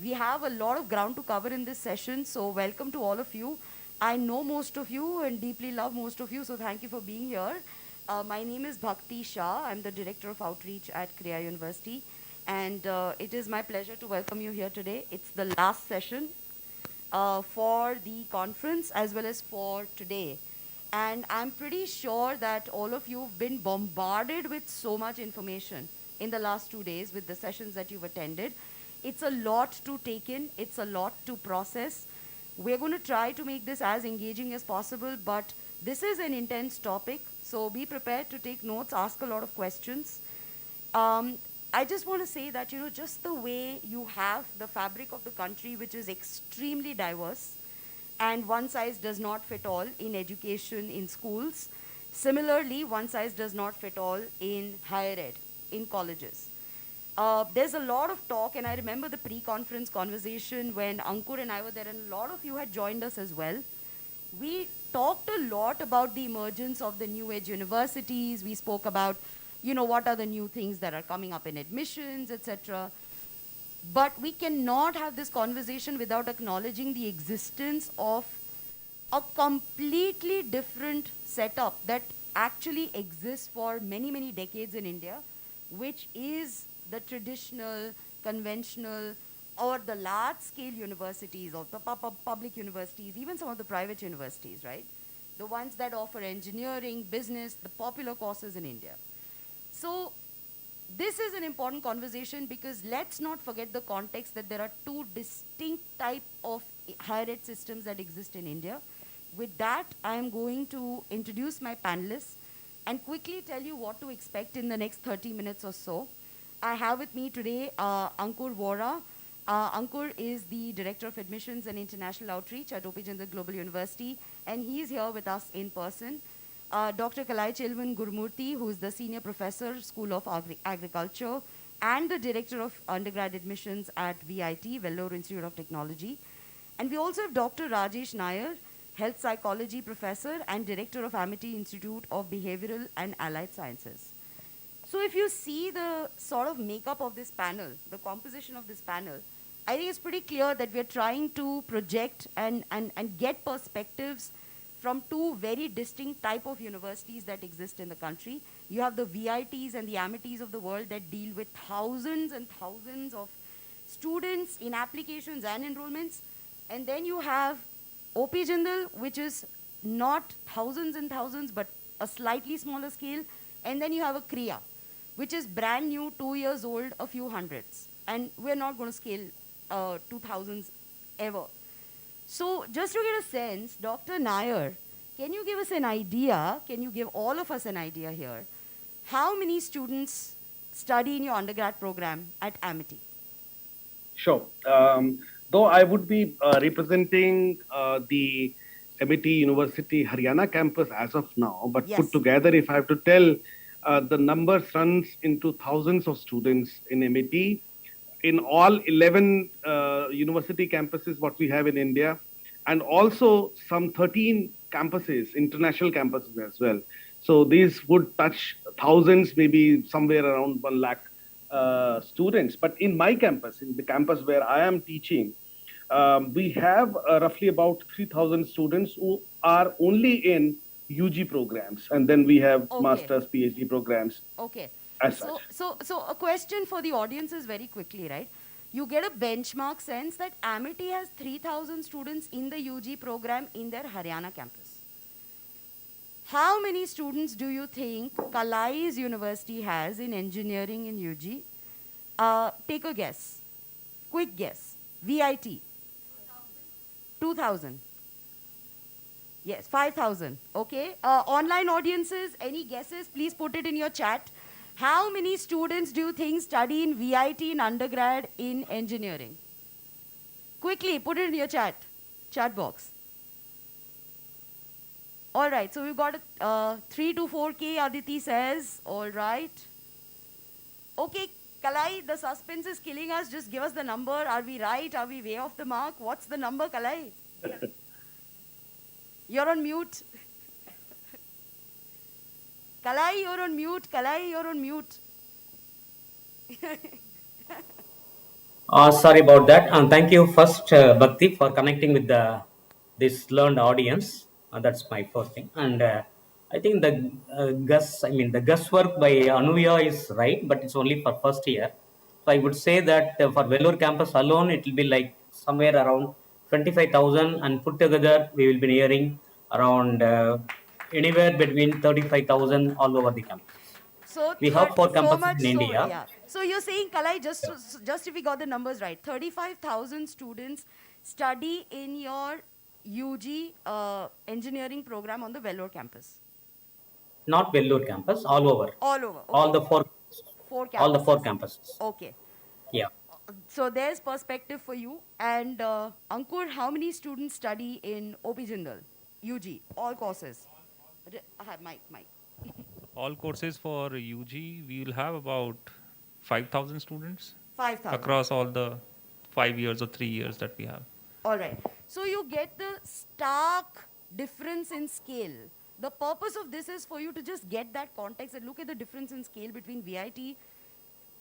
We have a lot of ground to cover in this session, so welcome to all of you. I know most of you and deeply love most of you, so thank you for being here. My name is Bhakti Shah. I'm the Director of Outreach at Krea University, and it is my pleasure to welcome you here today. It's the last session for the conference as well as for today. And I'm pretty sure that all of you have been bombarded with so much information in the last 2 days with the sessions that you've attended. It's a lot to take in, it's a lot to process. We're going to try to make this as engaging as possible, but this is an intense topic, so be prepared to take notes, ask a lot of questions. Um, I just want to say that, just the way you have the fabric of the country, which is extremely diverse, and one size does not fit all in education in schools. Similarly, one size does not fit all in higher ed, in colleges. There's a lot of talk, and I remember the pre-conference conversation when Ankur and I were there, and a lot of you had joined us as well. We talked a lot about the emergence of the new age universities. We spoke about, what are the new things that are coming up in admissions, etc. But we cannot have this conversation without acknowledging the existence of a completely different setup that actually exists for many, many decades in India, which is the traditional, conventional, or the large-scale universities, or the public universities, even some of the private universities, right? The ones that offer engineering, business, the popular courses in India. So this is an important conversation because let's not forget the context that there are two distinct type of higher ed systems that exist in India. With that, I am going to introduce my panelists and quickly tell you what to expect in the next 30 minutes or so. I have with me today Ankur Vohra. Ankur is the Director of Admissions and International Outreach at Jindal Global University, and he is here with us in person. Dr. Kalai Chelvan Gurmurthy, who is the Senior Professor, School of Agriculture, and the Director of Undergrad Admissions at VIT, Vellore Institute of Technology. And we also have Dr. Rajesh Nair, Health Psychology Professor and Director of Amity Institute of Behavioral and Allied Sciences. So if you see the sort of makeup of this panel, the composition of this panel, I think it's pretty clear that we're trying to project and get perspectives from two very distinct type of universities that exist in the country. You have the VITs and the Amities of the world that deal with thousands and thousands of students in applications and enrollments. And then you have OP Jindal, which is not thousands and thousands, but a slightly smaller scale. And then you have a Krea, which is brand new, 2 years old, a few hundreds. And we're not going to scale 2000s ever. So just to get a sense, Dr. Nair, can you give us an idea, can you give all of us an idea here, how many students study in your undergrad program at Amity? Sure. Though I would be representing the Amity University Haryana campus as of now, but Yes. put together, if I have to tell, the numbers runs into thousands of students in Amity, in all 11 university campuses what we have in India, and also some 13 campuses, international campuses as well. So these would touch thousands, maybe somewhere around 1 lakh students. But in my campus, in the campus where I am teaching, we have roughly about 3,000 students who are only in UG programs, and then we have master's, PhD programs. Okay. As such. So a question for the audience is very quickly, right? You get a benchmark sense that Amity has 3,000 students in the UG program in their Haryana campus. How many students do you think Kalai's university has in engineering in UG? Take a guess. Quick guess. VIT. 2,000. Yes, 5,000. Okay. Online audiences, any guesses? Please put it in your chat. How many students do you think study in VIT in undergrad in engineering? Quickly, put it in your chat box. All right, so we've got 3 to 4K, Aditi says. All right. Okay, Kalai, the suspense is killing us. Just give us the number. Are we right? Are we way off the mark? What's the number, Kalai? You're on mute. Kalai, you're on mute. Kalai, you're on mute. Sorry about that. Thank you first, Bhakti, for connecting with this learned audience. That's my first thing. And I think the guesswork by Anuya is right, but it's only for first year. So I would say that for Vellore campus alone, it will be like somewhere around 25,000, and put together, we will be nearing around anywhere between 35,000 all over the campuses. So We have four so campuses much in so, India. yeah. So you're saying, Kalai, just if we got the numbers right, 35,000 students study in your UG engineering program on the Vellore campus. Not Vellore campus, all over, All over. all Okay. the four, Four all the four campuses. campuses. Okay. Yeah, So there's perspective for you. And Ankur, how many students study in OP Jindal? UG, all courses. Mike. All courses for UG, we will have about 5,000 students 5,000. across all the 5 years or 3 years that we have. All right. So you get the stark difference in scale. The purpose of this is for you to just get that context and look at the difference in scale between VIT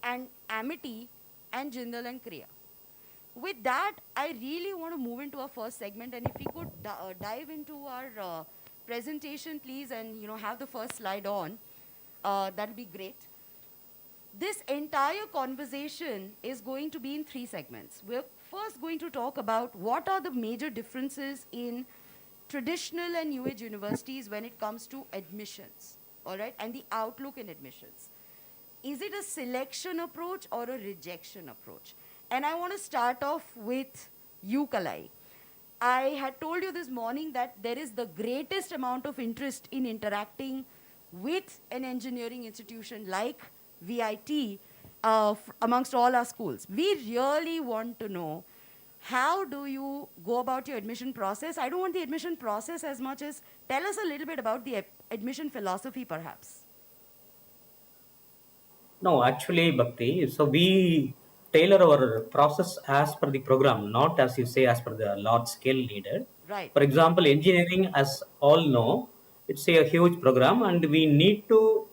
and Amity and Jindal and Krea. With that, I really want to move into our first segment, and if we could dive into our presentation, please, and have the first slide on, that'll be great. This entire conversation is going to be in three segments. We're first going to talk about what are the major differences in traditional and new age universities when it comes to admissions, all right, and the outlook in admissions. Is it a selection approach or a rejection approach? And I want to start off with you, Kalai. I had told you this morning that there is the greatest amount of interest in interacting with an engineering institution like VIT amongst all our schools. We really want to know, how do you go about your admission process? I don't want the admission process as much as tell us a little bit about the admission philosophy, perhaps. no, actually, Bhakti. So we tailor our process as per the program, not as you say as per the large scale needed. Right. For example, engineering, as all know, it's a huge program, and we need to,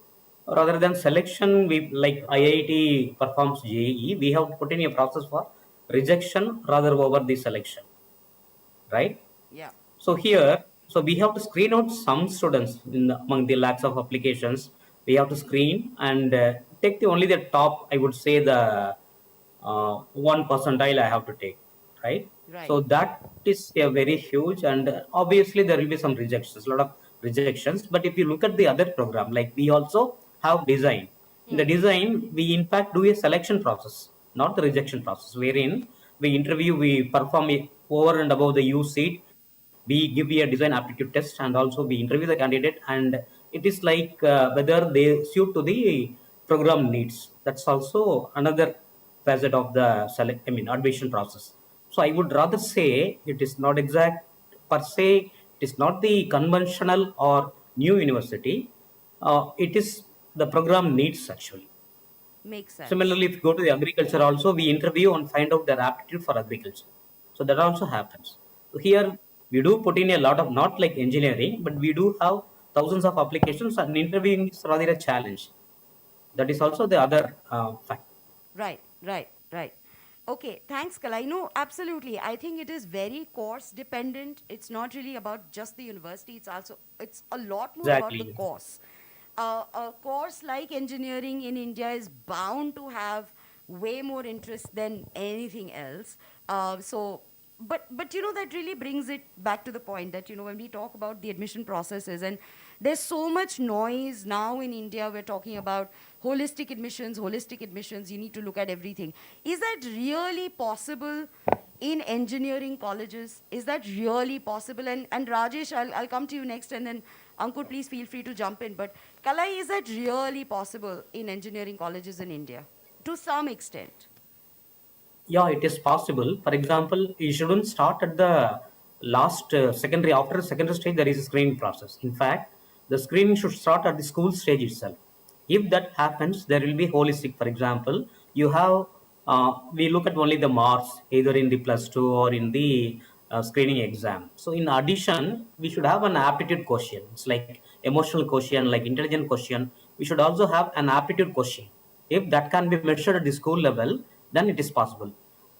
rather than selection, we like IIT performs JEE, we have to put in a process for rejection rather over the selection, right? Yeah. So here, so we have to screen out some students among the lakhs of applications. We have to screen and take the only the top. I would say the 1 percentile I have to take, right? Right. So that is a very huge, and obviously there will be some rejections, a lot of rejections. But if you look at the other program, like we also have design. In the design, we in fact do a selection process, not the rejection process, wherein we interview, we perform over and above the U seat, we give a design aptitude test, and also we interview the candidate, and it is like whether they suit to the program needs. That's also another facet of the admission process. So I would rather say it is not exact per se, it is not the conventional or new university, it is the program needs actually. Makes sense. Similarly, if you go to the agriculture also, we interview and find out their aptitude for agriculture. So that also happens. So here we do put in a lot of, not like engineering, but we do have thousands of applications, and interviewing is rather a challenge. That is also the other fact. Right. Okay, thanks, Kalai. No, absolutely. I think it is very course dependent. It's not really about just the university. It's a lot more about the Exactly. course. A course like engineering in India is bound to have way more interest than anything else. But that really brings it back to the point that when we talk about the admission processes, and there's so much noise now in India. We're talking about holistic admissions. You need to look at everything. Is that really possible in engineering colleges? Is that really possible? And Rajesh, I'll come to you next, and then Ankur, please feel free to jump in. But Kalai, is that really possible in engineering colleges in India to some extent? Yeah, it is possible. For example, you shouldn't start at the last secondary. After secondary stage, there is a screening process. In fact, the screening should start at the school stage itself. If that happens, there will be holistic. For example, you have we look at only the marks either in the plus two or in the screening exam. So in addition, we should have an aptitude quotient. It's like emotional quotient, like intelligent quotient. We should also have an aptitude quotient. If that can be measured at the school level, then it is possible.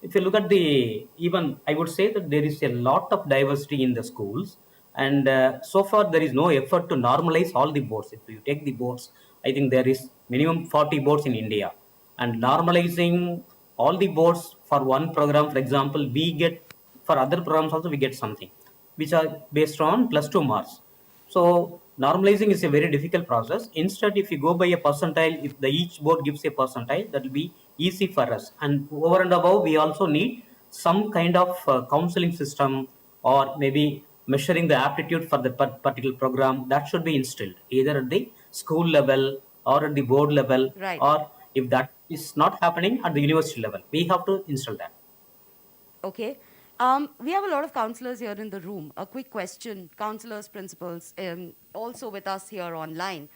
if you look at the, even I would say that there is a lot of diversity in the schools, and so far there is no effort to normalize all the boards. If you take the boards, I think there is minimum 40 boards in India, and normalizing all the boards for one program, for example, we get, for other programs also we get something which are based on +2 marks. So normalizing is a very difficult process. Instead, if you go by a percentile, if the each board gives a percentile, that will be easy for us. And over and above, we also need some kind of counseling system, or maybe measuring the aptitude for the particular program. That should be instilled either at the school level or at the board level, Right. or if that is not happening at the university level, we have to install that. Okay. We have a lot of counselors here in the room. A quick question, counselors, principals, also with us here online.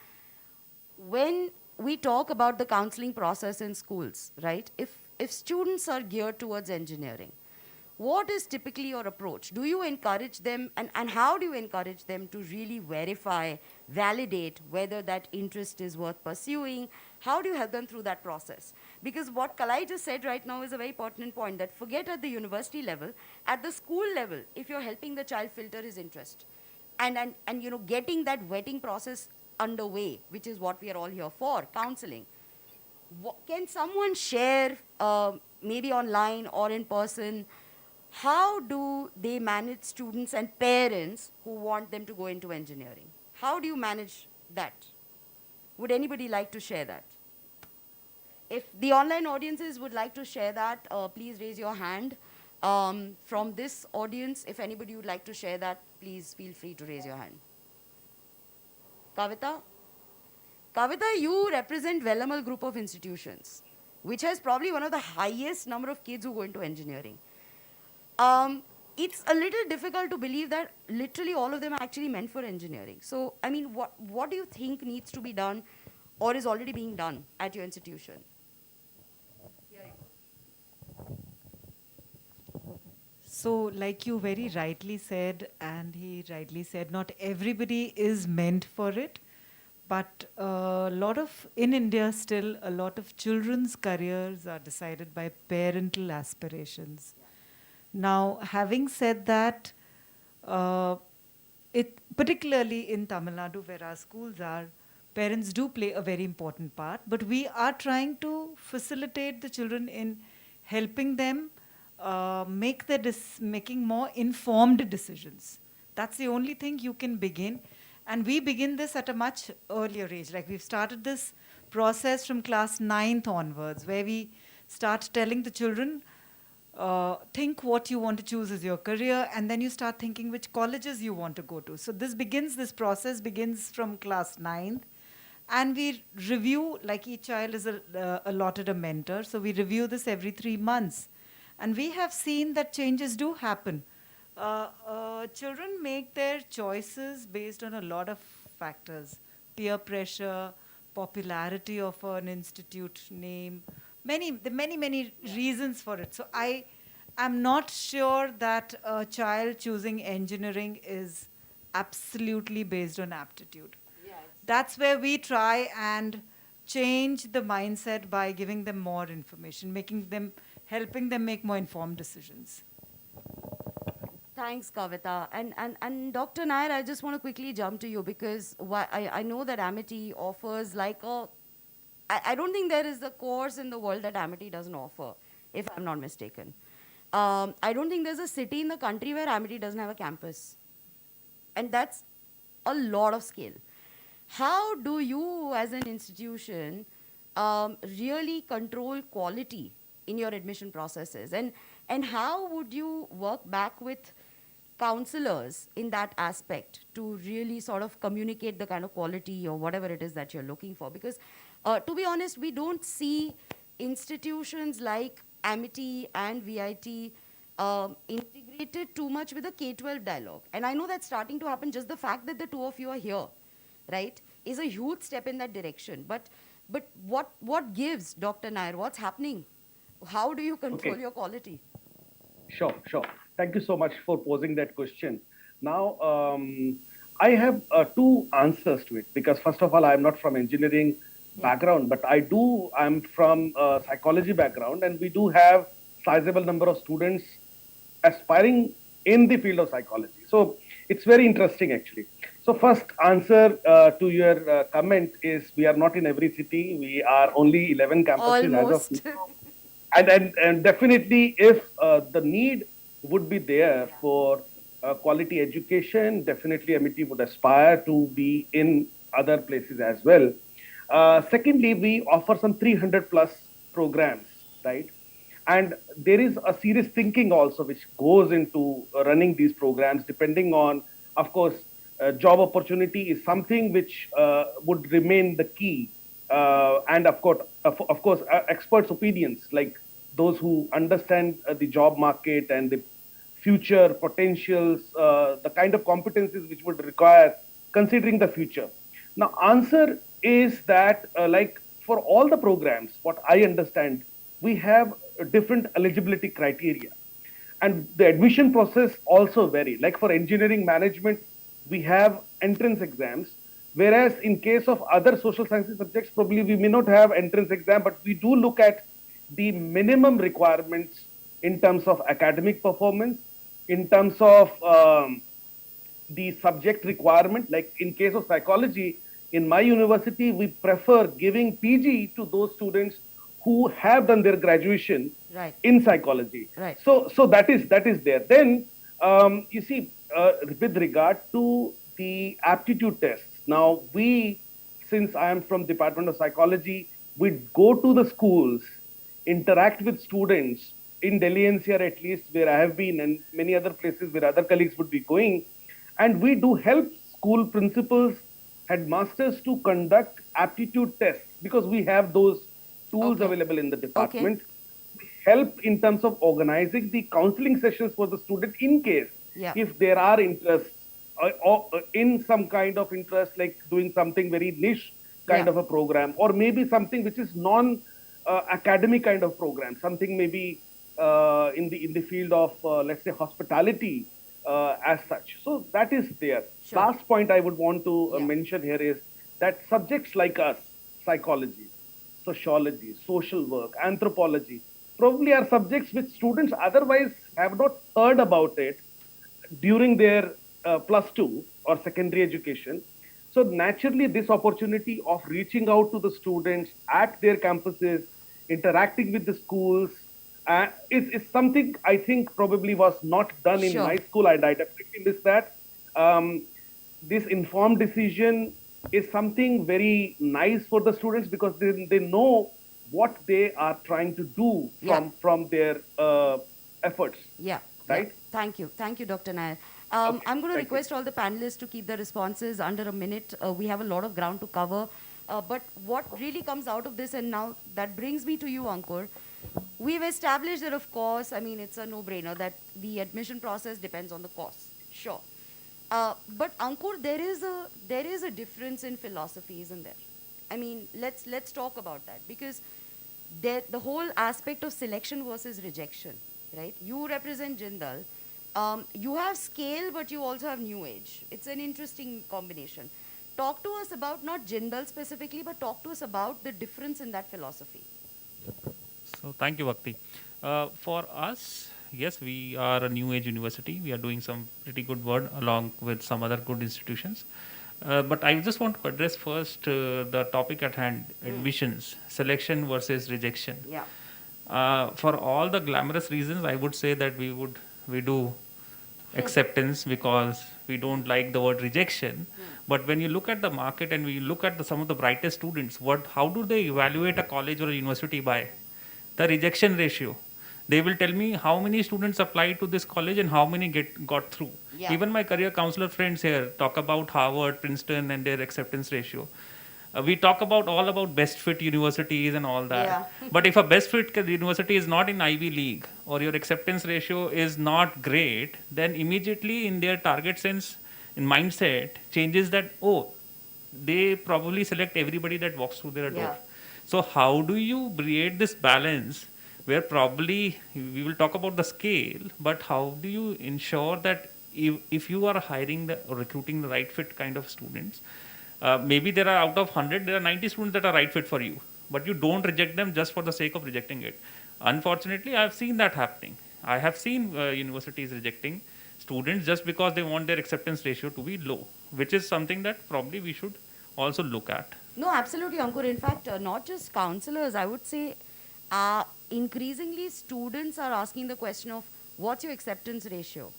When we talk about the counseling process in schools, right? If students are geared towards engineering, what is typically your approach? Do you encourage them, and how do you encourage them to really verify, validate whether that interest is worth pursuing? How do you help them through that process? Because what Kalai just said right now is a very pertinent point, that forget at the university level, at the school level, if you're helping the child filter his interest, and getting that vetting process underway, which is what we are all here for, counseling. Can someone share, maybe online or in person, how do they manage students and parents who want them to go into engineering? How do you manage that? Would anybody like to share that? If the online audiences would like to share that, please raise your hand. From this audience, if anybody would like to share that, please feel free to raise your hand. Kavita? Kavita, you represent Vellamal Group of Institutions, which has probably one of the highest number of kids who go into engineering. It's a little difficult to believe that literally all of them are actually meant for engineering. So, I mean, what do you think needs to be done or is already being done at your institution? So, like you very rightly said, and he rightly said, not everybody is meant for it. But in India still, a lot of children's careers are decided by parental aspirations. Now, having said that, particularly in Tamil Nadu, where our schools are, parents do play a very important part. But we are trying to facilitate the children in helping them making more informed decisions. That's the only thing you can begin. And we begin this at a much earlier age. Like we've started this process from class 9th onwards, where we start telling the children, think what you want to choose as your career, and then you start thinking which colleges you want to go to. So this process begins from class 9th. And we review, like each child is allotted a mentor. So we review this every 3 months. And we have seen that changes do happen. Children make their choices based on a lot of factors: peer pressure, popularity of an institute name, many reasons for it. So I am not sure that a child choosing engineering is absolutely based on aptitude. That's where we try and change the mindset by giving them more information, helping them make more informed decisions. Thanks, Kavita. And Dr. Nair, I just want to quickly jump to you because I know that Amity offers like I don't think there is a course in the world that Amity doesn't offer, if I'm not mistaken. I don't think there's a city in the country where Amity doesn't have a campus. And that's a lot of scale. How do you, as an institution, really control quality in your admission processes? And how would you work back with counselors in that aspect to really sort of communicate the kind of quality or whatever it is that you're looking for? Because to be honest, we don't see institutions like Amity and VIT integrated too much with the K-12 dialogue. And I know that's starting to happen. Just the fact that the two of you are here, right, is a huge step in that direction. But what gives, Dr. Nair? What's happening? How do you control your quality? Sure. Thank you so much for posing that question. Now, I have two answers to it because first of all, I'm not from engineering background, but I'm from psychology background, and we do have sizable number of students aspiring in the field of psychology. So it's very interesting actually. So first answer to your comment is we are not in every city. We are only 11 campuses as of Almost. now. And definitely if the need would be there for quality education, definitely MET would aspire to be in other places as well. Secondly, we offer some 300 plus programs, right? And there is a serious thinking also which goes into running these programs, depending on, of course, job opportunity is something which would remain the key. And of course, experts' opinions, like those who understand the job market and the future potentials, the kind of competencies which would require considering the future. Now, answer is that like for all the programs, what I understand, we have different eligibility criteria, and the admission process also vary. Like for engineering management, we have entrance exams, whereas in case of other social sciences subjects, probably we may not have entrance exam, but we do look at the minimum requirements in terms of academic performance, in terms of the subject requirement. Like in case of psychology, in my university, we prefer giving PG to those students who have done their graduation Right. in psychology. Right. So that is there. Then you see, with regard to the aptitude tests, now we, since I am from Department of Psychology, we go to the schools, interact with students in Delhi-NCR at least, where I have been, and many other places where other colleagues would be going, and we do help school principals, headmasters to conduct aptitude tests because we have those tools Okay. available in the department. We help in terms of organizing the counseling sessions for the student in case Yeah. if there are interests or in some kind of interest, like doing something very niche kind Yeah. of a program, or maybe something which is non academic kind of program, something maybe in the field of let's say hospitality as such. So that is there. Sure. Last point I would want to Yeah. mention here is that subjects like us, psychology, sociology, social work, anthropology, probably are subjects which students otherwise have not heard about it during their plus two or secondary education. So naturally, this opportunity of reaching out to the students at their campuses, interacting with the schools, is something I think probably was not done in Sure. my school. I definitely miss that. This informed decision is something very nice for the students because they know what they are trying to do Yeah. from their efforts, Yeah. right? Yeah. Thank you, Dr. Nair. Okay, I'm going to thank you. request all the panelists to keep the responses under a minute. We have a lot of ground to cover. But what really comes out of this, and now that brings me to you, Ankur, we've established that, of course, I mean, it's a no-brainer that the admission process depends on the course. Sure. But Ankur, there is a difference in philosophy, isn't there? I mean, let's talk about that because the whole aspect of selection versus rejection, right? You represent Jindal. You have scale, but you also have new age. It's an interesting combination. Talk to us about not Jindal specifically, but talk to us about the difference in that philosophy. So thank you, Bhakti. For us, yes, we are a new age university. We are doing some pretty good work along with some other good institutions. But I just want to address first the topic at hand: admissions, selection versus rejection. Yeah. For all the glamorous reasons, I would say that we do acceptance because we don't like the word rejection. But when you look at the market and we look at some of the brightest students, how do they evaluate a college or a university by? The rejection ratio. They will tell me how many students applied to this college and how many got through. Yeah. Even my career counselor friends here talk about Harvard, Princeton, and their acceptance ratio. We talk about all about best fit universities and all that. Yeah. But if a best fit university is not in Ivy League or your acceptance ratio is not great, then immediately in their target sense, in mindset, changes that, oh, they probably select everybody that walks through their door. Yeah. So how do you create this balance where probably we will talk about the scale, but how do you ensure that if you are hiring or recruiting the right fit kind of students, maybe there are out of 100, there are 90 students that are right fit for you. but you don't reject them just for the sake of rejecting it. Unfortunately, I've seen that happening. I have seen universities rejecting students just because they want their acceptance ratio to be low, which is something that probably we should also look at. No, absolutely, Ankur. In fact, not just counselors, I would say increasingly students are asking the question of what's your acceptance ratio,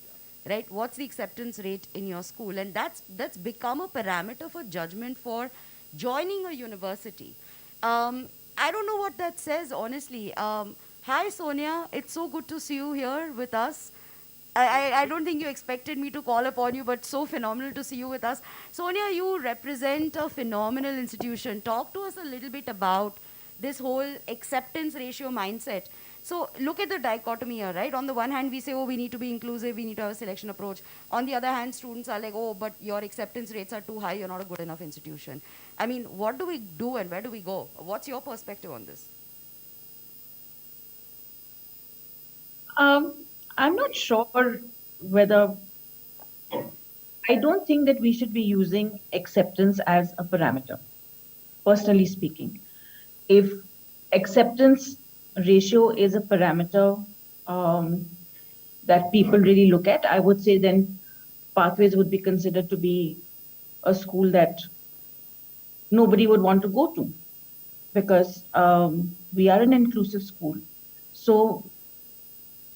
right? What's the acceptance rate in your school? And that's become a parameter for judgment for joining a university. I don't know what that says, honestly. Hi, Sonia. It's so good to see you here with us. I don't think you expected me to call upon you, but so phenomenal to see you with us. Sonia, you represent a phenomenal institution. Talk to us a little bit about this whole acceptance ratio mindset. So look at the dichotomy here, right? On the one hand, we say, oh, we need to be inclusive, we need to have a selection approach. On the other hand, students are like, oh, but your acceptance rates are too high, you're not a good enough institution. I mean, what do we do and where do we go? What's your perspective on this? I'm not sure whether, I don't think that we should be using acceptance as a parameter, personally speaking. If acceptance ratio is a parameter that people really look at, I would say then Pathways would be considered to be a school that nobody would want to go to, because we are an inclusive school. So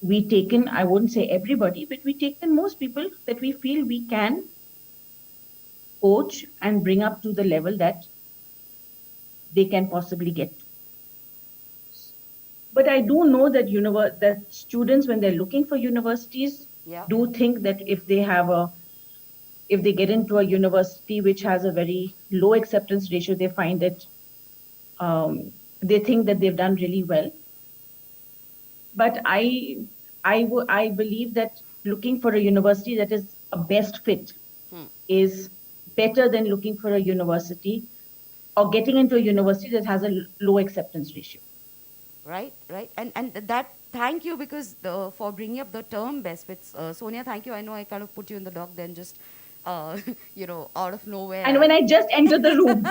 we take in, I wouldn't say everybody, but we take in most people that we feel we can coach and bring up to the level that they can possibly get to. But I do know that that students, when they're looking for universities, do think that if they get into a university which has a very low acceptance ratio, they find that they think that they've done really well. But I believe that looking for a university that is a best fit is better than looking for a university or getting into a university that has a low acceptance ratio. Right. And that, thank you, because for bringing up the term best fits. Sonia, thank you. I know I kind of put you in the dock then, just, out of nowhere. And when I just entered the room.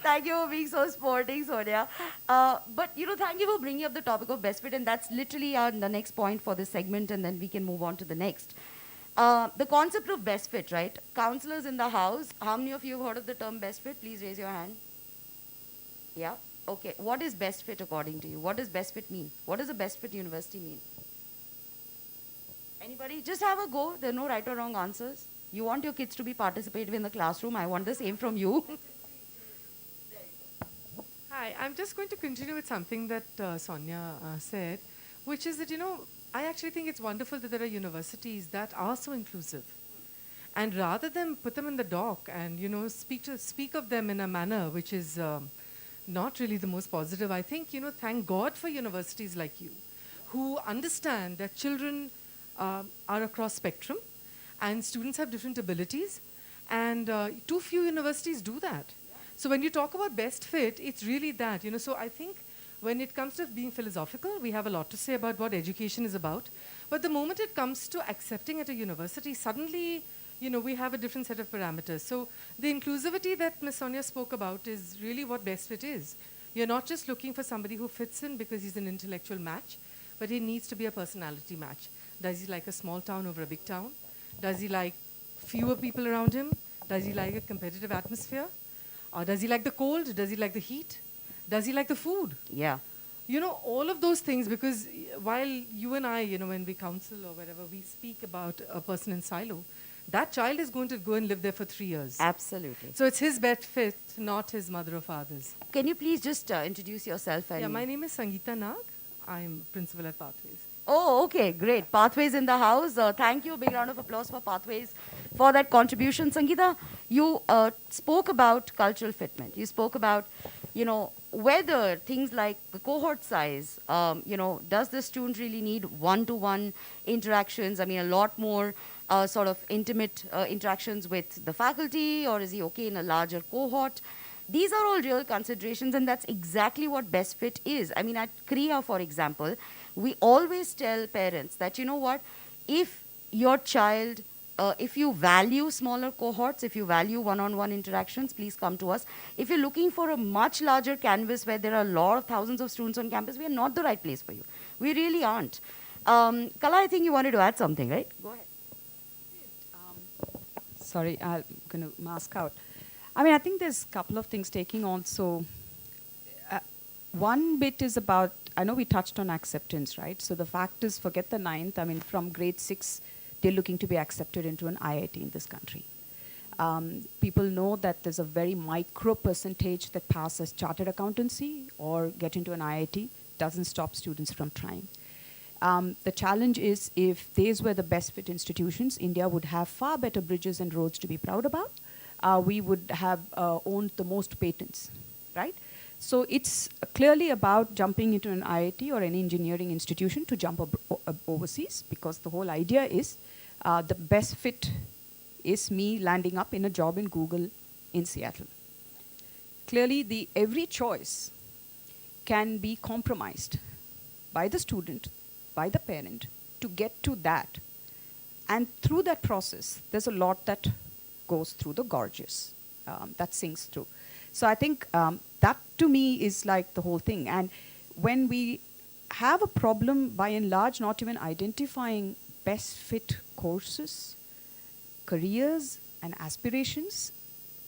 Thank you for being so sporting, Sonia. But, thank you for bringing up the topic of best fit, and that's literally the next point for this segment, and then we can move on to the next. The concept of best fit, right? Counselors in the house, how many of you have heard of the term best fit? Please raise your hand. Yeah? Okay. What is best fit according to you? What does best fit mean? What does a best fit university mean? Anybody? Just have a go. There are no right or wrong answers. You want your kids to be participative in the classroom. I want the same from you. Hi, I'm just going to continue with something that Sonia said, which is that, I actually think it's wonderful that there are universities that are so inclusive. And rather than put them in the dock and, speak of them in a manner which is not really the most positive, I think, thank God for universities like you, who understand that children are across spectrum and students have different abilities, and too few universities do that. So when you talk about best fit, it's really that, so I think when it comes to being philosophical, we have a lot to say about what education is about. But the moment it comes to accepting at a university, suddenly, we have a different set of parameters. So the inclusivity that Ms. Sonia spoke about is really what best fit is. You're not just looking for somebody who fits in because he's an intellectual match, but he needs to be a personality match. Does he like a small town over a big town? Does he like fewer people around him? Does he like a competitive atmosphere? Or does he like the cold? Does he like the heat? Does he like the food? Yeah. All of those things, because while you and I, when we counsel or whatever, we speak about a person in silo, that child is going to go and live there for 3 years. Absolutely. So it's his best fit, not his mother or father's. Can you please just introduce yourself? Yeah, my name is Sangeeta Nag. I'm principal at Pathways. Oh, okay, great. Pathways in the house. Thank you. Big round of applause for Pathways for that contribution. Sangeeta, you spoke about cultural fitment. You spoke about, whether things like the cohort size, does the student really need one-to-one interactions? I mean, a lot more sort of intimate interactions with the faculty, or is he okay in a larger cohort? These are all real considerations, and that's exactly what best fit is. I mean, at Krea, for example, we always tell parents that, if your child if you value smaller cohorts, if you value one-on-one interactions, please come to us. If you're looking for a much larger canvas where there are a lot of thousands of students on campus, we are not the right place for you. We really aren't. Kala, I think you wanted to add something, right? Go ahead. Sorry, I'm going to mask out. I mean, I think there's a couple of things taking on. So one bit is about, I know we touched on acceptance, right? So the fact is, forget the ninth. I mean, from grade 6, they're looking to be accepted into an IIT in this country. People know that there's a very micro percentage that pass as chartered accountancy or get into an IIT. Doesn't stop students from trying. The challenge is, if these were the best fit institutions, India would have far better bridges and roads to be proud about. We would have owned the most patents, right? So it's clearly about jumping into an IIT or an engineering institution to jump overseas, because the whole idea is the best fit is me landing up in a job in Google in Seattle. Clearly, every choice can be compromised by the student, by the parent, to get to that. And through that process, there's a lot that goes through the gorges, that sinks through. So I think that to me is like the whole thing. And when we have a problem, by and large, not even identifying best fit courses, careers, and aspirations,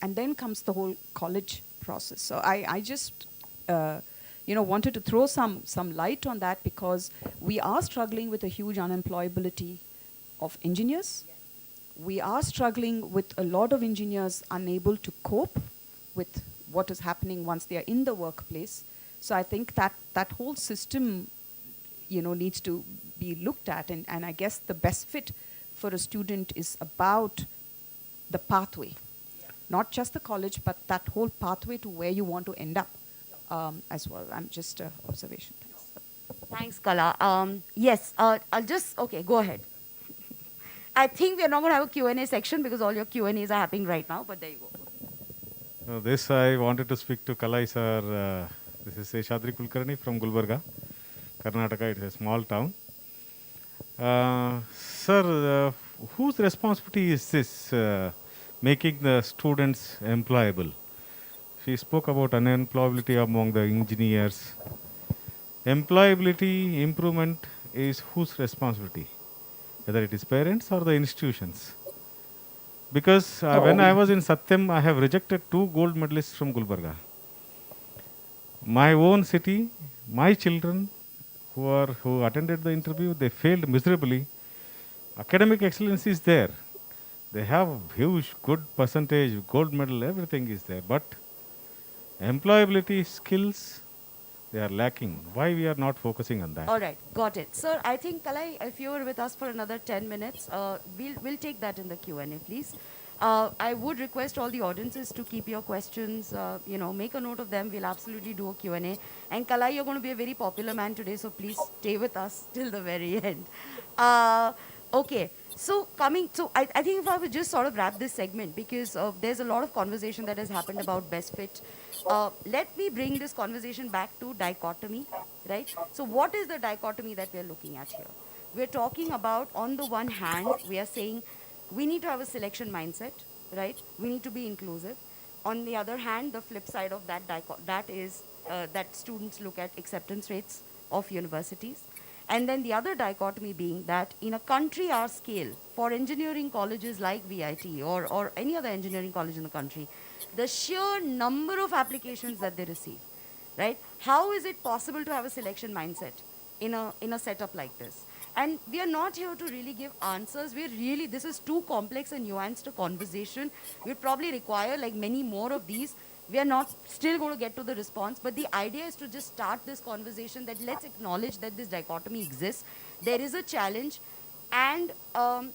and then comes the whole college process. So I just wanted to throw some light on that, because we are struggling with a huge unemployability of engineers. We are struggling with a lot of engineers unable to cope with what is happening once they are in the workplace. So I think that whole system, needs to be looked at. And I guess the best fit for a student is about the pathway, not just the college, but that whole pathway to where you want to end up as well. I'm just observation. Thanks. Thanks, Kala. Yes, okay, go ahead. I think we're not going to have a Q&A section because all your Q&As are happening right now, but there you go. This I wanted to speak to Kalai sir. This is Seshadri Kulkarni from Gulbarga, Karnataka. It's a small town. Sir, whose responsibility is this, making the students employable? She spoke about unemployability among the engineers. Employability improvement is whose responsibility? Whether it is parents or the institutions. Because when I was in Satyam, I have rejected 2 gold medalists from Gulbarga. My own city, my children who attended the interview, they failed miserably. Academic excellence is there. They have huge, good percentage, gold medal, everything is there. But employability skills, they are lacking. Why we are not focusing on that? All right, got it. Sir, I think, Kalai, if you were with us for another 10 minutes, we'll take that in the Q&A, please. I would request all the audiences to keep your questions, make a note of them. We'll absolutely do a Q&A. And Kalai, you're going to be a very popular man today, so please stay with us till the very end. Okay, so I think if I would just sort of wrap this segment, because there's a lot of conversation that has happened about best fit. Let me bring this conversation back to dichotomy, right? So what is the dichotomy that we're looking at here? We're talking about, on the one hand, we are saying we need to have a selection mindset, right? We need to be inclusive. On the other hand, the flip side of that is that students look at acceptance rates of universities. And then the other dichotomy being that in a country our scale, for engineering colleges like VIT or any other engineering college in the country, the sheer number of applications that they receive, right? How is it possible to have a selection mindset in a setup like this? And we are not here to really give answers. This is too complex and nuanced a conversation. We'd probably require like many more of these. We are not still going to get to the response, but the idea is to just start this conversation that let's acknowledge that this dichotomy exists. There is a challenge, and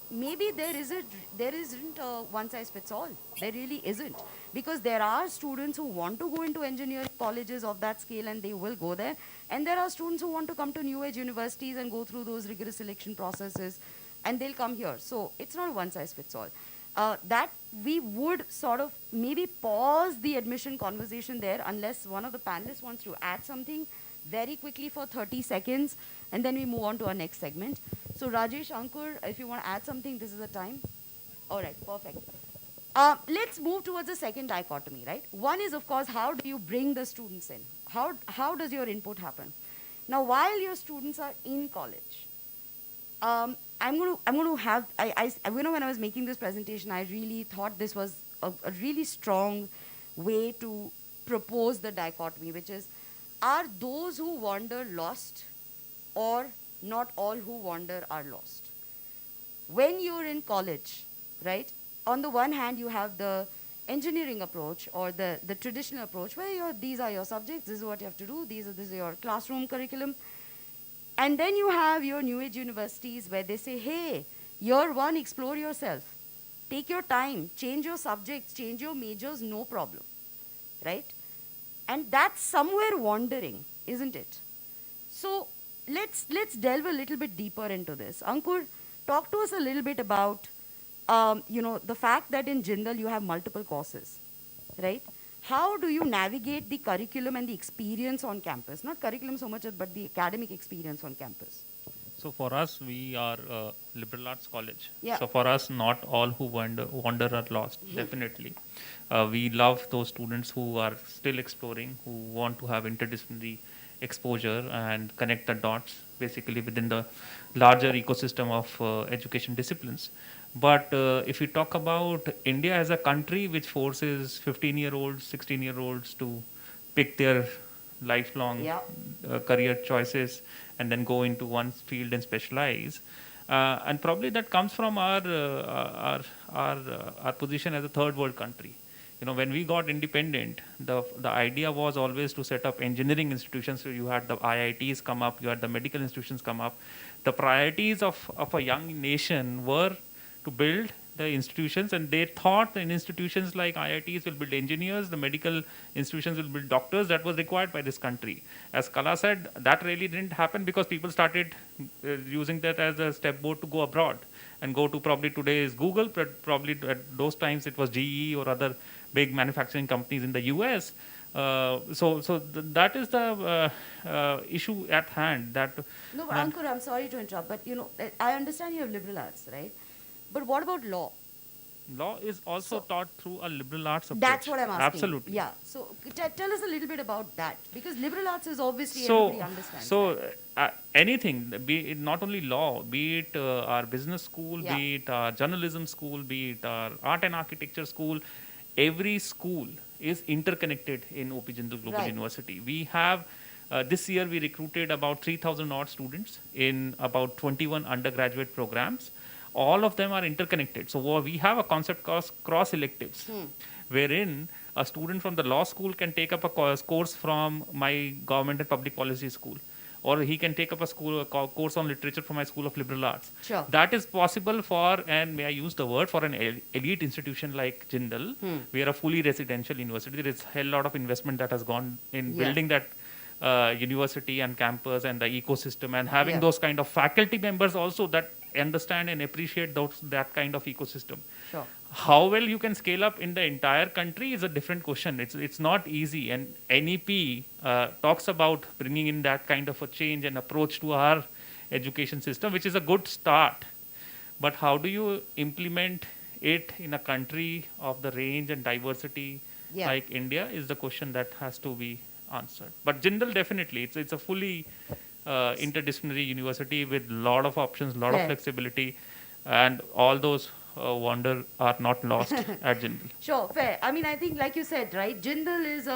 maybe there isn't a one size fits all. There really isn't, because there are students who want to go into engineering colleges of that scale and they will go there, and there are students who want to come to new age universities and go through those rigorous selection processes, and they'll come here. So it's not a one size fits all. That we would sort of maybe pause the admission conversation there, unless one of the panelists wants to add something very quickly for 30 seconds, and then we move on to our next segment. So Rajesh, Ankur, if you want to add something, this is the time. All right, perfect. Let's move towards the second dichotomy, right? One is, of course, how do you bring the students in? How does your input happen? Now, while your students are in college, I'm going to have, when I was making this presentation, I really thought this was a really strong way to propose the dichotomy, which is, are those who wander lost, or not all who wander are lost? When you're in college, right, on the one hand, you have the engineering approach or the traditional approach where these are your subjects, this is what you have to do, this is your classroom curriculum. And then you have your new age universities where they say, hey, year one, explore yourself. Take your time, change your subjects, change your majors, no problem, right? And that's somewhere wandering, isn't it? So let's delve a little bit deeper into this. Ankur, talk to us a little bit about the fact that in Jindal you have multiple courses, right? How do you navigate the curriculum and the experience on campus? Not curriculum so much, but the academic experience on campus. So for us, we are a liberal arts college. Yeah. So for us, not all who wander are lost. Definitely, we love those students who are still exploring, who want to have interdisciplinary exposure and connect the dots, basically within the larger ecosystem of education disciplines. But if we talk about India as a country which forces 15-year-olds, 16-year-olds to pick their lifelong career choices and then go into one field and specialize, and probably that comes from our position as a third world country. When we got independent, the idea was always to set up engineering institutions. So you had the IITs come up, you had the medical institutions come up. The priorities of a young nation were to build the institutions, and they thought in institutions like IITs will build engineers, the medical institutions will build doctors. That was required by this country. As Kala said, that really didn't happen because people started using that as a stepboard to go abroad and go to probably today's Google, but probably at those times it was GE or other big manufacturing companies in the US. That is the issue at hand. No, but Ankur, I'm sorry to interrupt, but I understand you have liberal arts, right? But what about law? Law is also taught through a liberal arts approach. That's what I'm asking. Absolutely. Yeah. So tell us a little bit about that, because liberal arts is obviously everybody understands. So anything, be it not only law, be it our business school, be it our journalism school, be it our art and architecture school, every school is interconnected in OP Jindal Global University. We have this year we recruited about 3,000 odd students in about 21 undergraduate programs. All of them are interconnected. So we have a concept called crosselectives, wherein a student from the law school can take up a course from my government and public policy school, or he can take up a course on literature from my school of liberal arts. Sure. That is possible for, and may I use the word, for an elite institution like Jindal. We are a fully residential university. There is a hell lot of investment that has gone in building that university and campus and the ecosystem, and having those kind of faculty members also that understand and appreciate that kind of ecosystem. Sure. How well you can scale up in the entire country is a different question. It's not easy, and NEP talks about bringing in that kind of a change and approach to our education system, which is a good start. But how do you implement it in a country of the range and diversity like India is the question that has to be answered. But Jindal, definitely, it's a fully interdisciplinary university with lot of options, lot of flexibility, and all those wander are not lost at Jindal. Sure, fair. I mean, I think, like you said, right, Jindal is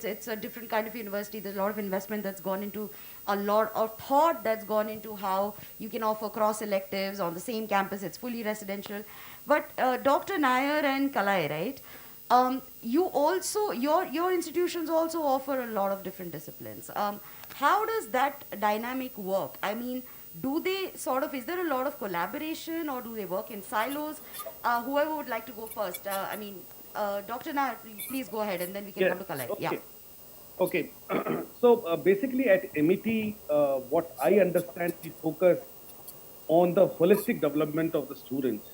it's a different kind of university. There's a lot of investment that's gone into, a lot of thought that's gone into how you can offer cross electives on the same campus. It's fully residential. But Dr. Nair and Kalai, right? You also, your institutions also offer a lot of different disciplines. How does that dynamic work? I mean, do they sort of, is there a lot of collaboration, or do they work in silos? Whoever would like to go first. Dr. Nair, please go ahead, and then we can come to Kalai. Okay. Yeah. Okay. So basically at MET, what I understand, we focus on the holistic development of the students,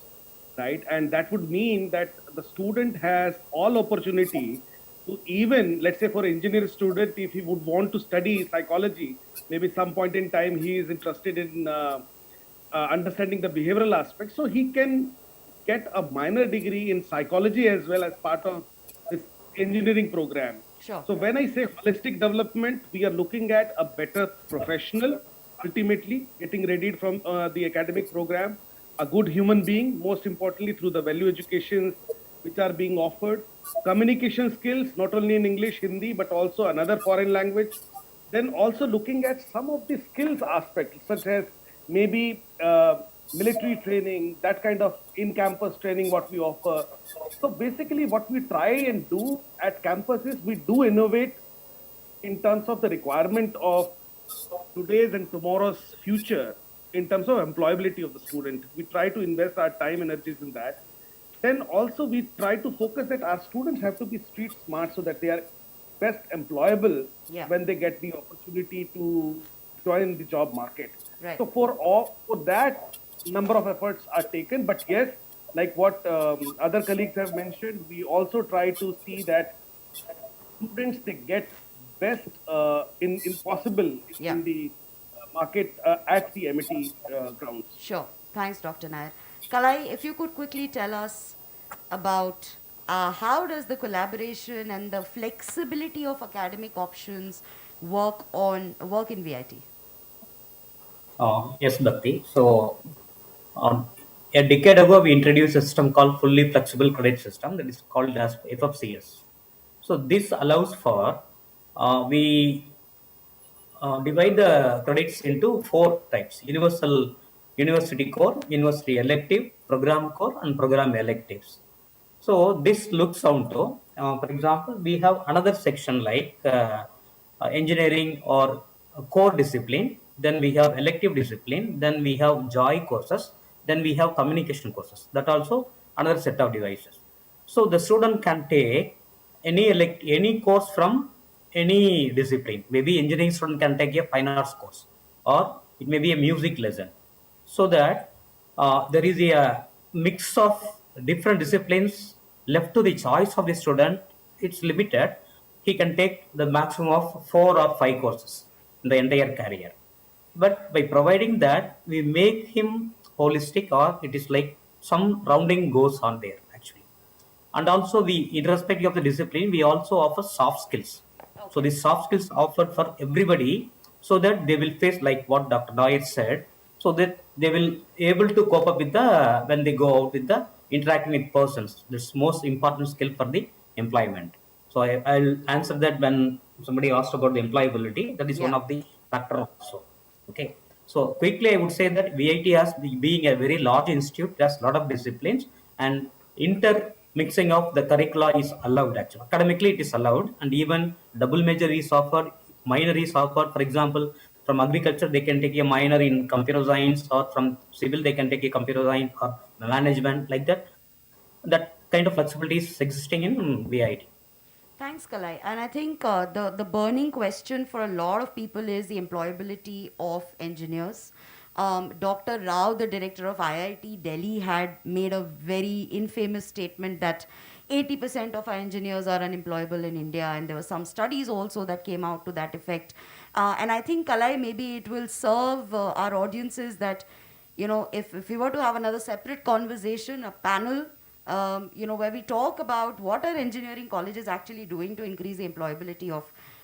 right? And that would mean that the student has all opportunity to, even, let's say for engineer student, if he would want to study psychology, maybe some point in time he is interested in understanding the behavioral aspect, so he can get a minor degree in psychology as well as part of this engineering program. Sure. So when I say holistic development, we are looking at a better professional, ultimately getting ready from the academic program, a good human being, most importantly through the value educations which are being offered, communication skills, not only in English, Hindi, but also another foreign language. Then also looking at some of the skills aspects, such as maybe military training, that kind of in-campus training what we offer. So basically what we try and do at campus is we do innovate in terms of the requirement of today's and tomorrow's future in terms of employability of the student. We try to invest our time, energies in that. Then also we try to focus that our students have to be street smart so that they are best employable Yeah. when they get the opportunity to join the job market. Right. So for that, number of efforts are taken. But yes, like what other colleagues have mentioned, we also try to see that students they get best in possible Yeah. in the market at the MET grounds. Sure. Thanks, Dr. Nair. Kalai, if you could quickly tell us about how does the collaboration and the flexibility of academic options work in VIT? Yes, Bhakti. So, a decade ago, we introduced a system called fully flexible credit system that is called as FFCS. So, this allows for we divide the credits into four types: universal, university core, university elective, program core, and program electives. So this looks onto, for example, we have another section like engineering or core discipline. Then we have elective discipline. Then we have joy courses. Then we have communication courses. That also another set of devices. So the student can take any course from any discipline. Maybe engineering student can take a fine arts course, or it may be a music lesson, so that there is a mix of different disciplines left to the choice of the student. It's limited. He can take the maximum of 4 or 5 courses in the entire career. But by providing that, we make him holistic, or it is like some rounding goes on there actually. And also, we, irrespective of the discipline, we also offer soft skills. So these soft skills offered for everybody, so that they will face like what Dr. Nair said, so that they will able to cope up with the when they go out with the interacting with persons. This most important skill for the employment. So I'll answer that when somebody asked about the employability. That is one Yeah. of the factor also. Okay. So quickly, I would say that VIT has being a very large institute, has a lot of disciplines, and intermixing of the curricula is allowed actually. Academically, it is allowed, and even double major is offered, minor is offered. For example, from agriculture, they can take a minor in computer science, or from civil, they can take a computer science or management, like that. That kind of flexibility is existing in VIT. Thanks, Kalai. And I think the burning question for a lot of people is the employability of engineers. Dr. Rao, the director of IIT Delhi, had made a very infamous statement that 80% of our engineers are unemployable in India, and there were some studies also that came out to that effect. And I think, Kalai, maybe it will serve our audiences that, if we were to have another separate conversation, a panel, where we talk about what are engineering colleges actually doing to increase the employability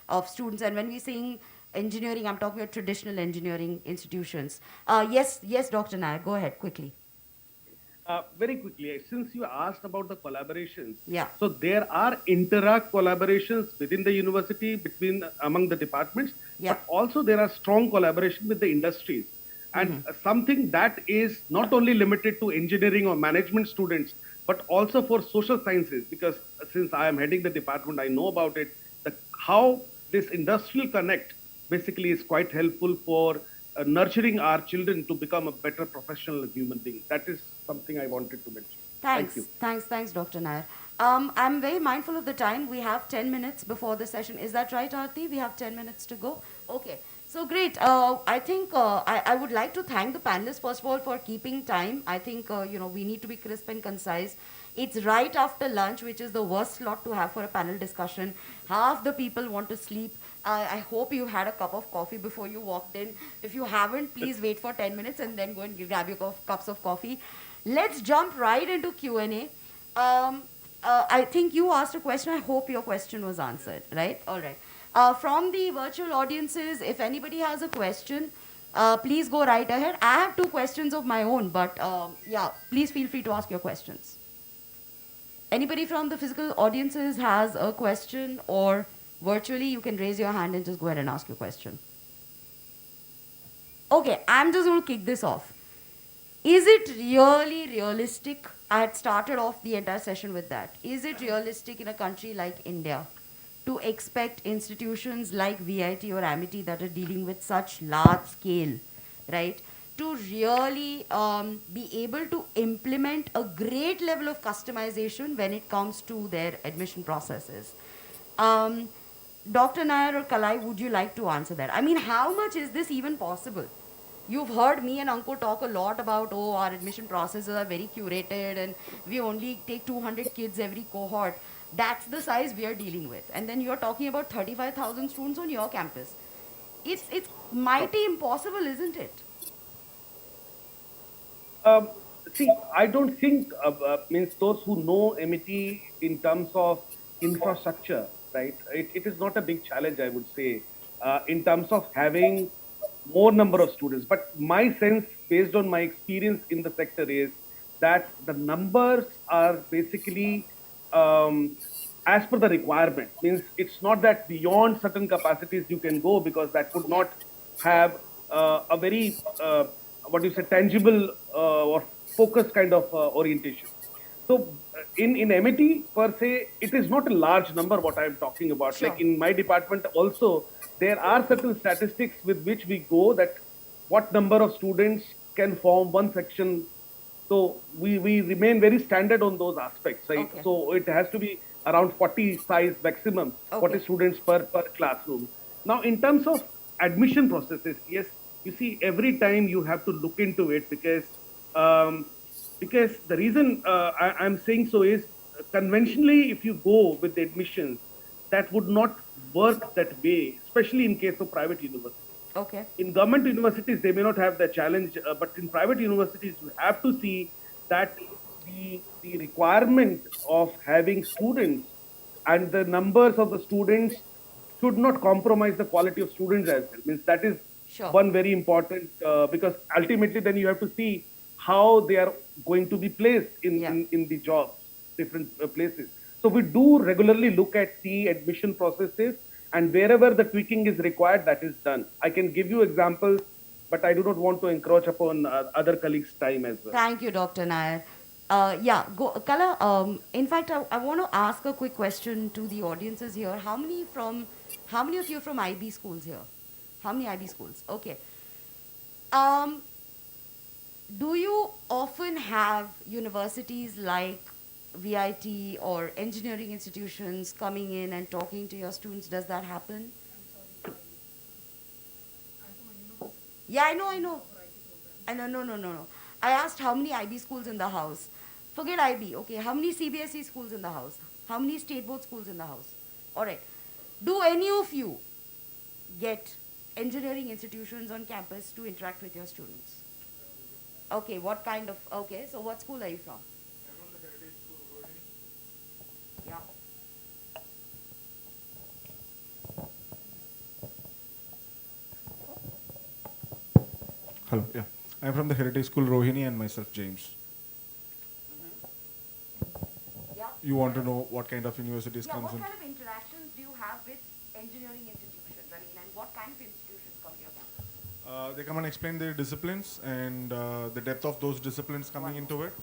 of students. And when we're saying engineering, I'm talking about traditional engineering institutions. Yes, Dr. Nair, go ahead quickly. Very quickly, since you asked about the collaborations, Yeah. so there are inter-arc collaborations within the university among the departments, Yeah. but also there are strong collaboration with the industries. And something that is not only limited to engineering or management students, but also for social sciences, because since I am heading the department, I know about it, how this industrial connect basically is quite helpful for nurturing our children to become a better professional human being. That is something I wanted to mention. Thanks. Thank you. Thanks, Dr. Nair. I'm very mindful of the time. We have 10 minutes before the session. Is that right, Aarti? We have 10 minutes to go. Okay. So great. I think I would like to thank the panelists, first of all, for keeping time. I think, we need to be crisp and concise. It's right after lunch, which is the worst slot to have for a panel discussion. Half the people want to sleep. I hope you had a cup of coffee before you walked in. If you haven't, please wait for 10 minutes and then go and grab your cups of coffee. let's jump right into Q&A. I think you asked a question. I hope your question was answered, right? All right. From the virtual audiences, if anybody has a question, please go right ahead. I have 2 questions of my own, but yeah, please feel free to ask your questions. Anybody from the physical audiences has a question, or virtually, you can raise your hand and just go ahead and ask your question. Okay, I'm just going to kick this off. Is it really realistic? I had started off the entire session with that. Is it realistic in a country like India to expect institutions like VIT or Amity that are dealing with such large scale, right, to really be able to implement a great level of customization when it comes to their admission processes? Dr. Nair or Kalai, would you like to answer that? I mean, how much is this even possible? You've heard me and Ankur talk a lot about, oh, our admission processes are very curated and we only take 200 kids every cohort. That's the size we are dealing with. And then you're talking about 35,000 students on your campus. It's mighty impossible, isn't it? See, I don't think means those who know MET in terms of infrastructure, right? It is not a big challenge, I would say, in terms of having more number of students. But my sense, based on my experience in the sector, is that the numbers are basically as per the requirement. Means it's not that beyond certain capacities you can go, because that would not have a very what do you say, tangible or focused kind of orientation. So in MET per se, it is not a large number what I am talking about. Sure. Like in my department also, there are certain statistics with which we go that what number of students can form one section. So we remain very standard on those aspects, right? Okay. So it has to be around 40 size maximum, Okay. 40 students per classroom. Now, in terms of admission processes, yes, you see, every time you have to look into it, because the reason I'm saying so is conventionally, if you go with the admissions, that would not work that way, especially in case of private universities. Okay. In government universities, they may not have the challenge, but in private universities, you have to see that the requirement of having students and the numbers of the students should not compromise the quality of students as well. Means that is Sure. one very important, because ultimately then you have to see how they are going to be placed in the jobs, different places. So we do regularly look at the admission processes, and wherever the tweaking is required, that is done. I can give you examples, but I do not want to encroach upon other colleagues' time as well. Thank you, Dr. Nair. Yeah, go, Kala. In fact, I want to ask a quick question to the audiences here. How many of you from IB schools here? How many IB schools? Okay. Do you often have universities like VIT or engineering institutions coming in and talking to your students? Does that happen? Yeah, I know. No. I asked how many IB schools in the house. Forget IB. Okay, how many CBSE schools in the house? How many state board schools in the house? All right. Do any of you get engineering institutions on campus to interact with your students? Okay, what kind of, okay, so what school are you from? I'm from the Heritage School, Rohini. Yeah. Hello, yeah. I'm from the Heritage School, Rohini, and myself, James. Yeah. You want to know what kind of universities Yeah, comes what in? kind of interactions do you have with engineering institutions? I mean, and what kind of institutions come to your campus? They come and explain their disciplines and the depth of those disciplines coming into it,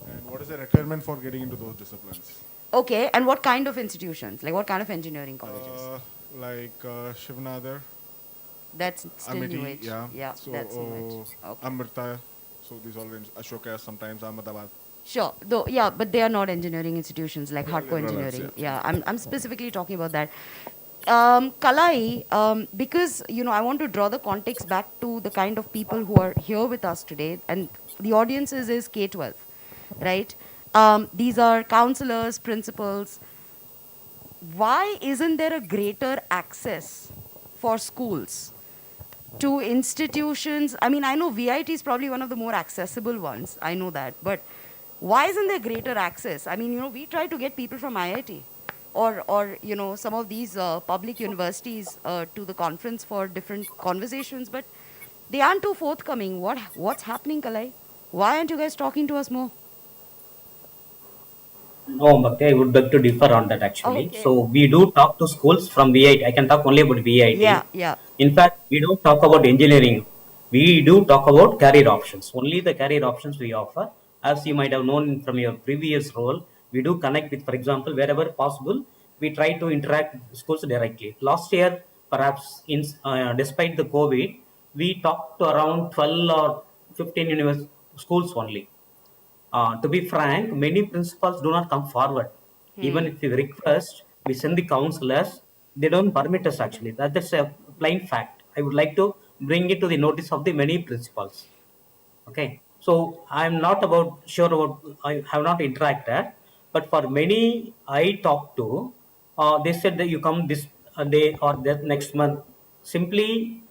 and what is the requirement for getting into those disciplines. Okay, and what kind of institutions? Like what kind of engineering colleges? Like Shivnadar, That's still Amity, New Age. yeah. So, that's New Age. Okay. Amrita, so these all Ashoka, sometimes Ahmedabad. Sure, though, yeah, but they are not engineering institutions like hardcore liberal arts, engineering. Yeah, I'm specifically talking about that. Kalai, because, I want to draw the context back to the kind of people who are here with us today, and the audience is K-12, right? These are counselors, principals. Why isn't there a greater access for schools to institutions. I mean, I know VIT is probably one of the more accessible ones. I know that. But why isn't there greater access? I mean, we try to get people from IIT or some of these public universities to the conference for different conversations, but they aren't too forthcoming. What's happening, Kalai? Why aren't you guys talking to us more? No, Bhakti, I would beg to differ on that actually. Okay. So we do talk to schools from VIT. I can talk only about VIT. Yeah. In fact, we don't talk about engineering. We do talk about career options. Only the career options we offer. As you might have known from your previous role, we do connect with, for example, wherever possible, we try to interact with schools directly. Last year, perhaps despite the COVID, we talked to around 12 or 15 schools only. To be frank, many principals do not come forward. Even if we request, we send the counselors, they don't permit us actually. That's a plain fact. I would like to bring it to the notice of the many principals. Okay. So I'm not sure about, I have not interacted, but for many I talked to, they said that you come this day or that next month. Simply,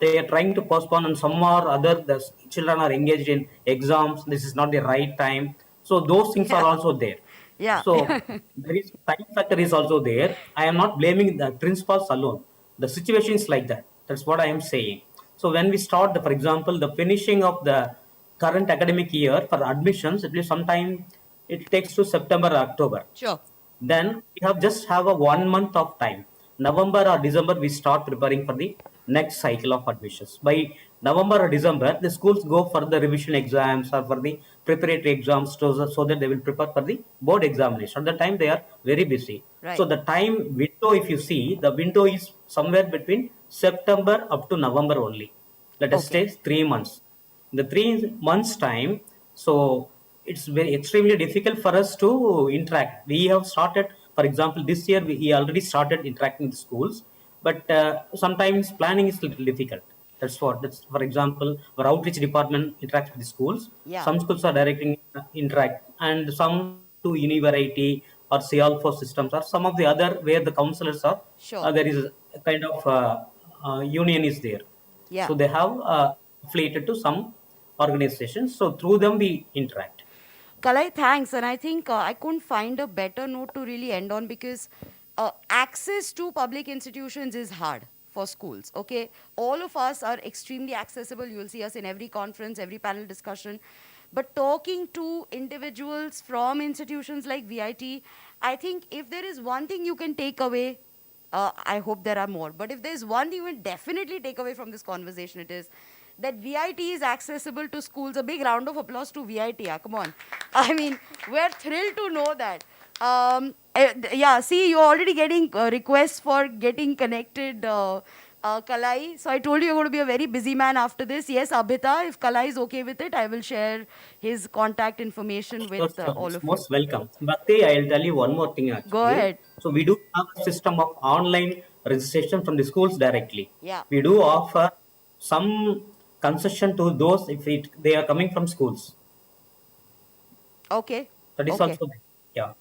they are trying to postpone, and some or other the children are engaged in exams. This is not the right time. So those things are also there. Yeah. So there is time factor is also there. I am not blaming the principals alone. The situation is like that. That's what I am saying. So when we start, for example, the finishing of the current academic year for admissions, at least sometime it takes to September or October. Sure. Then we have a 1 month of time. November or December, we start preparing for the next cycle of admissions. By November or December, the schools go for the revision exams or for the preparatory exams so that they will prepare for the board examination. At the time, they are very busy. Right. So the time window, if you see, the window is somewhere between September up to November only. Let us say 3 months. In the 3 months time, so it's very extremely difficult for us to interact. We have started, for example, this year we already started interacting with schools, but sometimes planning is a little difficult. That's for example, our outreach department interacts with the schools. Yeah. Some schools are directing interact, and some to Univarity or CL4 systems or some of the other where the counselors are. Sure. There is a kind of union is there. Yeah. So they have affiliated to some organizations. So through them we interact. Kalai, thanks. And I think I couldn't find a better note to really end on, because access to public institutions is hard for schools. Okay, all of us are extremely accessible. You will see us in every conference, every panel discussion. But talking to individuals from institutions like VIT, I think if there is one thing you can take away, I hope there are more, but if there's one thing you will definitely take away from this conversation, it is that VIT is accessible to schools. A big round of applause to VIT. Yeah, come on. I mean, we're thrilled to know that. Yeah, see, you're already getting requests for getting connected, Kalai. So I told you you're going to be a very busy man after this. Yes, Abhita, if Kalai is okay with it, I will share his contact information with all of you. Most welcome. Bhakti, I'll tell you one more thing actually. Go ahead. So we do have a system of online registration from the schools directly. Yeah. We do offer some concession to those if they are coming from schools. Okay. That is Okay. also, yeah.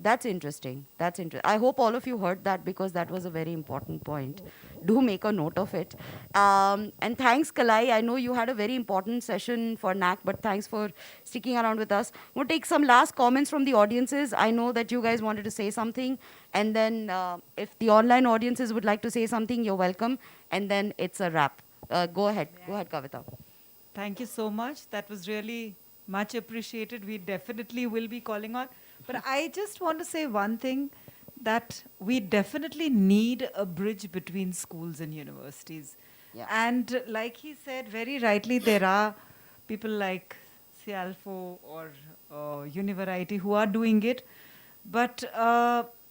That's interesting. That's interesting. I hope all of you heard that, because that was a very important point. Do make a note of it. And thanks, Kalai. I know you had a very important session for NAC, but thanks for sticking around with us. We'll take some last comments from the audiences. I know that you guys wanted to say something. And then if the online audiences would like to say something, you're welcome. And then it's a wrap. Go ahead. Go ahead, Kavita. Thank you so much. That was really much appreciated. We definitely will be calling on. But I just want to say one thing, that we definitely need a bridge between schools and universities. Yeah. And like he said very rightly, there are people like CL4 or Univarity who are doing it. But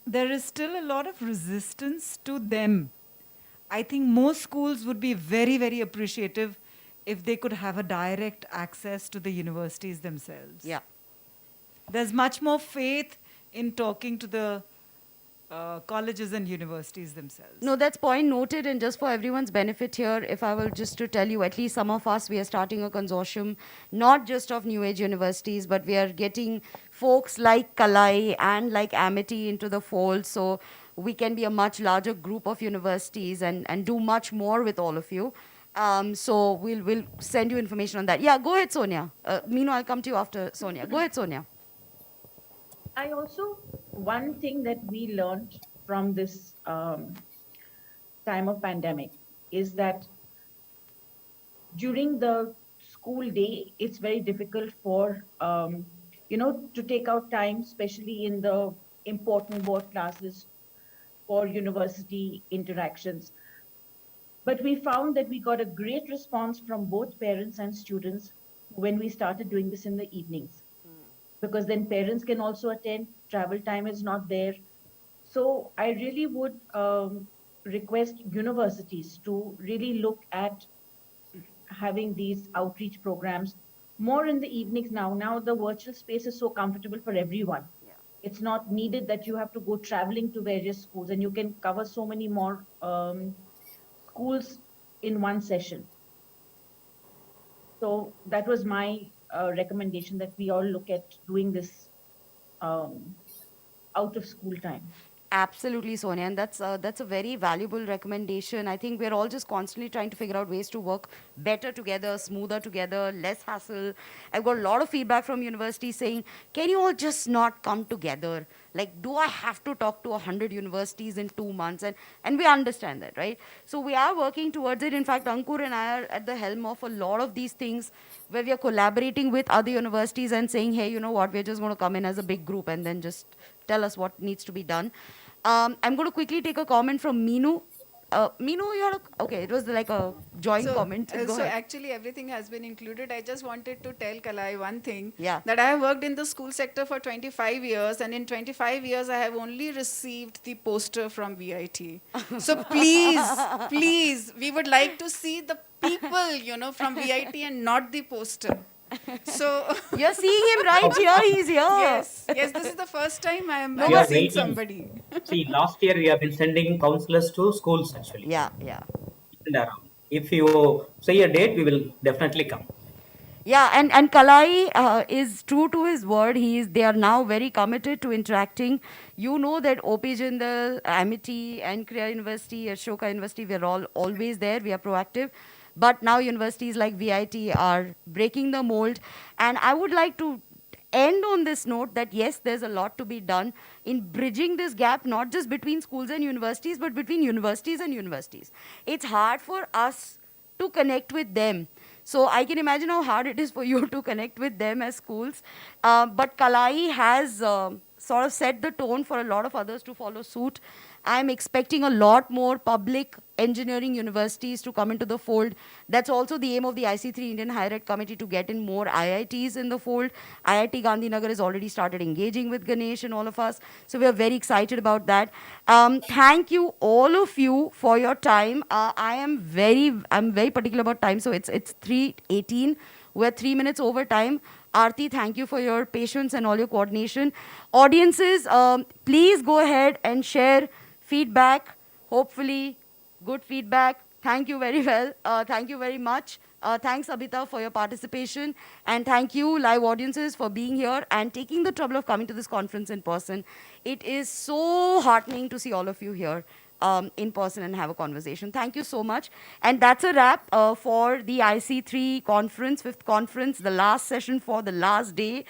there is still a lot of resistance to them. I think most schools would be very, very appreciative if they could have a direct access to the universities themselves. Yeah. There's much more faith in talking to the colleges and universities themselves. No, that's point noted. And just for everyone's benefit here, if I will just to tell you, at least some of us, we are starting a consortium, not just of new age universities, but we are getting folks like Kalai and like Amity into the fold. So we can be a much larger group of universities and do much more with all of you. So we'll send you information on that. Yeah, go ahead, Sonia. Meenu, I'll come to you after Sonia. Go ahead, Sonia. I also, one thing that we learned from this time of pandemic is that during the school day, it's very difficult for, to take out time, especially in the important board classes for university interactions. But we found that we got a great response from both parents and students when we started doing this in the evenings, because then parents can also attend, travel time is not there. So I really would request universities to really look at having these outreach programs more in the evenings now. Now the virtual space is so comfortable for everyone. Yeah. It's not needed that you have to go traveling to various schools, and you can cover so many more schools in one session. So that was my recommendation, that we all look at doing this out of school time. Absolutely, Sonia, and that's a very valuable recommendation. I think we're all just constantly trying to figure out ways to work better together, smoother together, less hassle. I've got a lot of feedback from universities saying, "Can you all just not come together? Like, do I have to talk to 100 universities in 2 months?" And we understand that, right? So we are working towards it. In fact, Ankur and I are at the helm of a lot of these things where we are collaborating with other universities and saying, "Hey, you know what? We're just going to come in as a big group and then just tell us what needs to be done." I'm going to quickly take a comment from Meenu. Meenu, okay, it was like a joint comment. Go so ahead. actually everything has been included. I just wanted to tell Kalai one thing. Yeah. That I have worked in the school sector for 25 years, and in 25 years I have only received the poster from VIT. So please, we would like to see the people, from VIT and not the poster. So you're seeing him right here. He's here. Yes, this is the first time I am seeing somebody. See, last year we have been sending counselors to schools actually. Yeah. And around. If you say a date, we will definitely come. Yeah, and Kalai is true to his word. They are now very committed to interacting. You know that OP Jindal, Amity, and Krea University, Ashoka University, we're all always there. We are proactive. But now universities like VIT are breaking the mold. And I would like to end on this note that yes, there's a lot to be done in bridging this gap, not just between schools and universities, but between universities and universities. It's hard for us to connect with them. So I can imagine how hard it is for you to connect with them as schools. But Kalai has sort of set the tone for a lot of others to follow suit. I'm expecting a lot more public engineering universities to come into the fold. That's also the aim of the IC3 Indian Higher Ed Committee, to get in more IITs in the fold. IIT Gandhinagar has already started engaging with Ganesh and all of us. So we are very excited about that. Thank you, all of you, for your time. I'm very particular about time. So it's 3:18. We're 3 minutes over time. Aarti, thank you for your patience and all your coordination. Audiences, please go ahead and share feedback, hopefully good feedback. Thank you very well. Thank you very much. Thanks, Abhita, for your participation. And thank you, live audiences, for being here and taking the trouble of coming to this conference in person. It is so heartening to see all of you here in person and have a conversation. Thank you so much. And that's a wrap for the IC3 conference, 5th conference, the last session for the last day